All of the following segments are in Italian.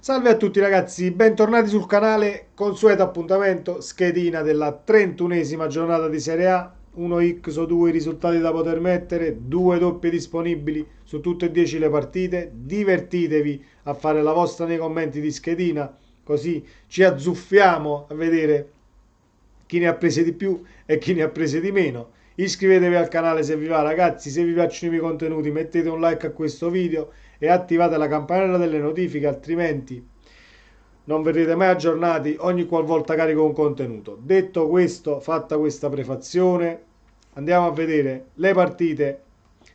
Salve a tutti ragazzi, bentornati sul canale, consueto appuntamento, schedina della 31esima giornata di Serie A, 1x o 2 i risultati da poter mettere, 2 doppie disponibili su tutte e 10 le partite, divertitevi a fare la vostra nei commenti di schedina, così ci azzuffiamo a vedere chi ne ha prese di più e chi ne ha prese di meno. Iscrivetevi al canale se vi va ragazzi, se vi piacciono i miei contenuti mettete un like a questo video e attivate la campanella delle notifiche, altrimenti non verrete mai aggiornati ogni qualvolta carico un contenuto. Detto questo, fatta questa prefazione, andiamo a vedere le partite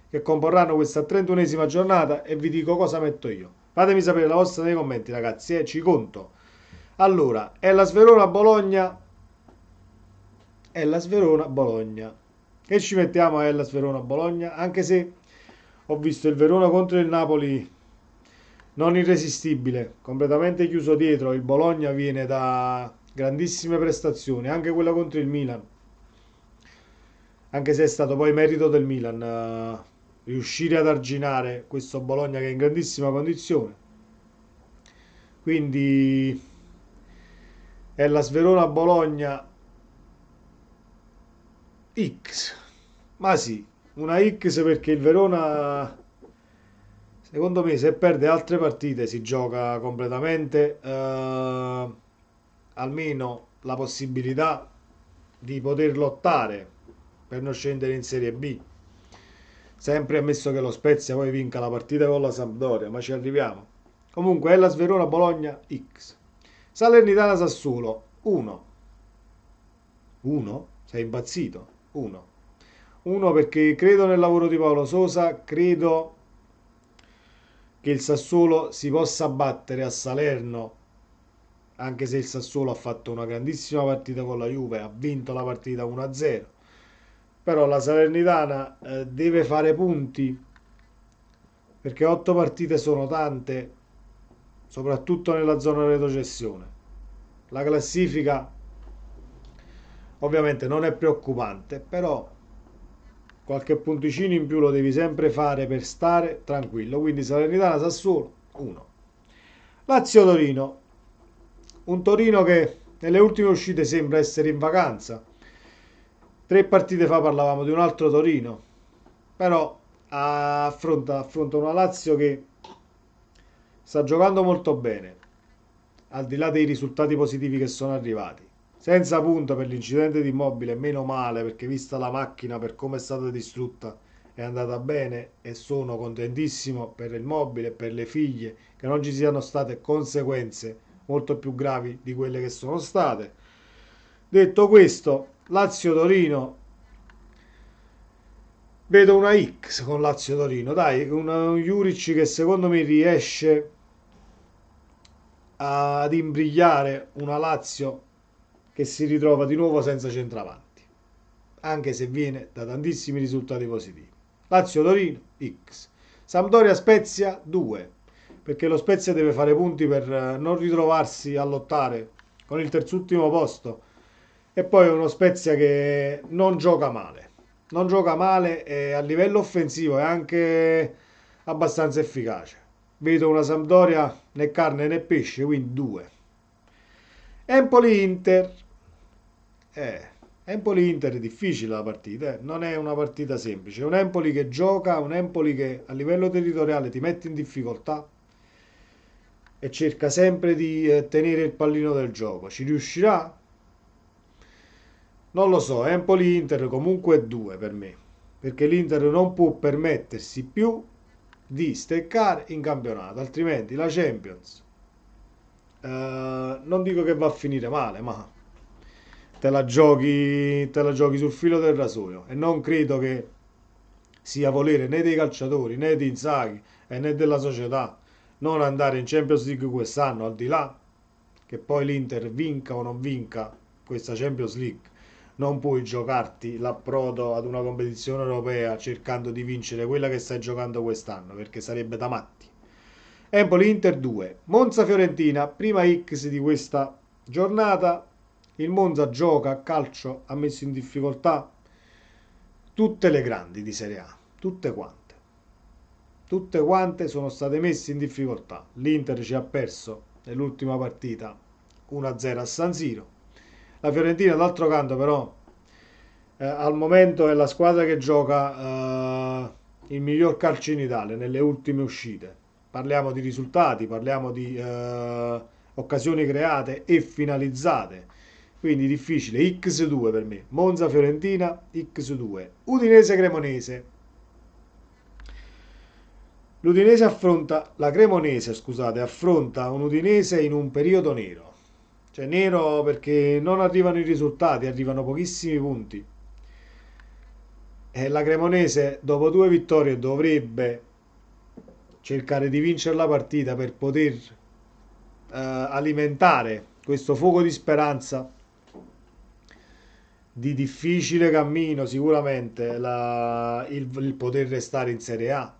che comporranno questa 31esima giornata e vi dico cosa metto io. Fatemi sapere la vostra nei commenti ragazzi, ci conto. Allora, è la Sverona-Bologna, è la Sverona-Bologna. Che ci mettiamo a Hellas Verona-Bologna? Anche se ho visto il Verona contro il Napoli non irresistibile, completamente chiuso dietro. Il Bologna viene da grandissime prestazioni, anche quella contro il Milan. Anche se è stato poi merito del Milan riuscire ad arginare questo Bologna che è in grandissima condizione. Quindi Hellas Verona-Bologna X. Ma sì, una X perché il Verona, secondo me, se perde altre partite si gioca completamente almeno la possibilità di poter lottare per non scendere in Serie B. Sempre ammesso che lo Spezia poi vinca la partita con la Sampdoria, ma ci arriviamo. Comunque, Hellas Verona Bologna X. Salernitana Sassuolo 1. 1? Sei impazzito? 1. Uno perché credo nel lavoro di Paolo Sosa, credo che il Sassuolo si possa battere a Salerno, anche se il Sassuolo ha fatto una grandissima partita con la Juve, ha vinto la partita 1-0, però la Salernitana deve fare punti perché 8 partite sono tante, soprattutto nella zona retrocessione. La classifica ovviamente non è preoccupante, però qualche punticino in più lo devi sempre fare per stare tranquillo. Quindi Salernitana Sassuolo 1. Lazio Torino, un Torino che nelle ultime uscite sembra essere in vacanza. 3 partite fa parlavamo di un altro Torino, però affronta una Lazio che sta giocando molto bene, al di là dei risultati positivi che sono arrivati. Senza punta per l'incidente di Immobile, meno male perché vista la macchina per come è stata distrutta è andata bene e sono contentissimo per il Immobile e per le figlie che non ci siano state conseguenze molto più gravi di quelle che sono state. Detto questo, Lazio-Torino, vedo una X con Lazio-Torino, dai, un Juric che secondo me riesce ad imbrigliare una Lazio che si ritrova di nuovo senza centravanti, anche se viene da tantissimi risultati positivi. Lazio-Torino X. Sampdoria-Spezia 2, perché lo Spezia deve fare punti per non ritrovarsi a lottare con il terzultimo posto. E poi uno Spezia che non gioca male. Non gioca male e a livello offensivo è anche abbastanza efficace. Vedo una Sampdoria né carne né pesce, quindi 2. Empoli-Inter. Empoli-Inter è difficile la partita, non è una partita semplice. È un Empoli che gioca, un Empoli che a livello territoriale ti mette in difficoltà e cerca sempre di tenere il pallino del gioco. Ci riuscirà? Non lo so, Empoli-Inter comunque è 2 per me, perché l'Inter non può permettersi più di steccare in campionato, altrimenti la Champions, non dico che va a finire male, ma te la giochi sul filo del rasoio e non credo che sia volere né dei calciatori né di Inzaghi e né della società non andare in Champions League quest'anno, al di là che poi l'Inter vinca o non vinca questa Champions League. Non puoi giocarti l'approdo ad una competizione europea cercando di vincere quella che stai giocando quest'anno, perché sarebbe da matti. Empoli-Inter 2, Monza-Fiorentina, prima X di questa giornata. Il Monza gioca a calcio, ha messo in difficoltà tutte le grandi di Serie A, tutte quante. Tutte quante sono state messe in difficoltà. L'Inter ci ha perso nell'ultima partita 1-0 a San Siro. La Fiorentina, d'altro canto, però, al momento è la squadra che gioca il miglior calcio in Italia nelle ultime uscite. Parliamo di risultati, parliamo di occasioni create e finalizzate. Quindi difficile. X2 per me. Monza Fiorentina X2. Udinese Cremonese. L'Udinese affronta la Cremonese, scusate, affronta un Udinese in un periodo nero. Cioè nero perché non arrivano i risultati, arrivano pochissimi punti. E la Cremonese dopo due vittorie dovrebbe cercare di vincere la partita per poter alimentare questo fuoco di speranza di difficile cammino sicuramente il poter restare in Serie A,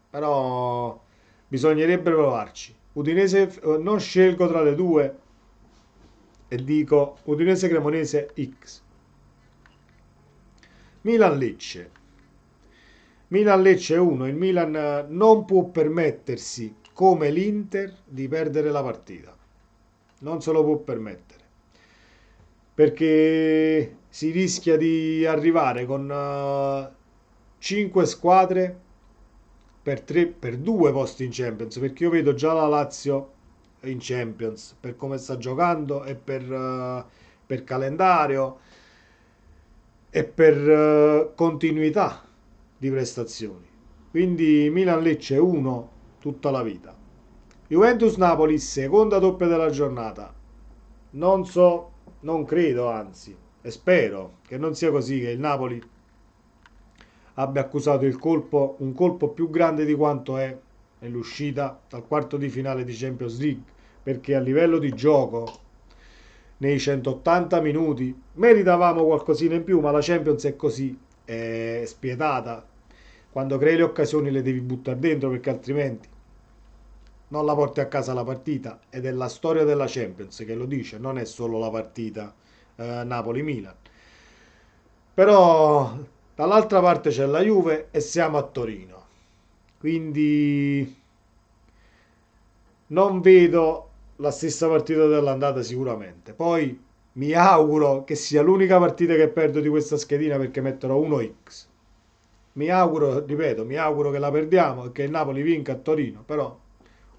però bisognerebbe provarci. Udinese, non scelgo tra le due e dico Udinese Cremonese X. Milan Lecce. Milan Lecce 1, il Milan non può permettersi come l'Inter di perdere la partita. Non se lo può permettere. Perché si rischia di arrivare con 5 squadre per 2 posti in Champions, perché io vedo già la Lazio in Champions per come sta giocando e per calendario e per continuità di prestazioni. Quindi Milan-Lecce 1 tutta la vita. Juventus-Napoli, seconda doppia della giornata. Non so, non credo, anzi, e spero che non sia così, che il Napoli abbia accusato un colpo più grande di quanto è nell'uscita dal quarto di finale di Champions League, perché a livello di gioco nei 180 minuti meritavamo qualcosina in più, ma la Champions è così, è spietata. Quando crei le occasioni le devi buttare dentro perché altrimenti non la porti a casa la partita, ed è la storia della Champions che lo dice, non è solo la partita Napoli-Milan. Però dall'altra parte c'è la Juve e siamo a Torino. Quindi non vedo la stessa partita dell'andata sicuramente. Poi mi auguro che sia l'unica partita che perdo di questa schedina perché metterò 1x. Mi auguro, ripeto, mi auguro che la perdiamo e che il Napoli vinca a Torino, però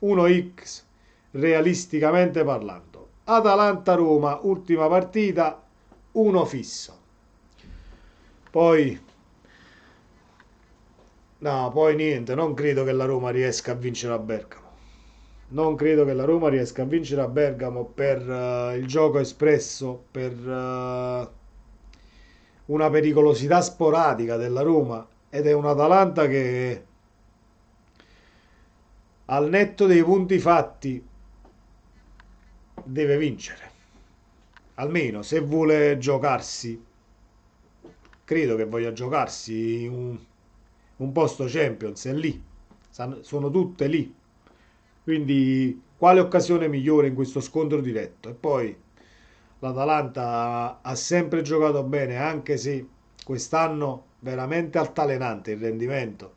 1x realisticamente parlando. Atalanta-Roma, ultima partita, 1 fisso. Poi, no, poi niente, non credo che la Roma riesca a vincere a Bergamo. Non credo che la Roma riesca a vincere a Bergamo per il gioco espresso, per una pericolosità sporadica della Roma ed è un Atalanta che al netto dei punti fatti deve vincere. Almeno se vuole giocarsi, credo che voglia giocarsi un posto Champions, è lì, sono tutte lì. Quindi quale occasione migliore in questo scontro diretto? E poi l'Atalanta ha sempre giocato bene, anche se quest'anno veramente altalenante il rendimento.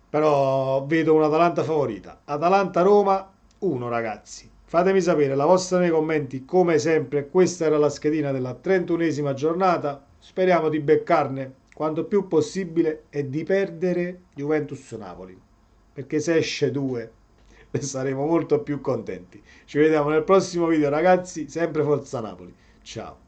Però vedo un'Atalanta favorita. Atalanta-Roma 1, ragazzi. Fatemi sapere la vostra nei commenti, come sempre. Questa era la schedina della 31esima giornata. Speriamo di beccarne quanto più possibile e di perdere Juventus-Napoli. Perché se esce 2 saremo molto più contenti. Ci vediamo nel prossimo video, ragazzi. Sempre Forza Napoli. Ciao.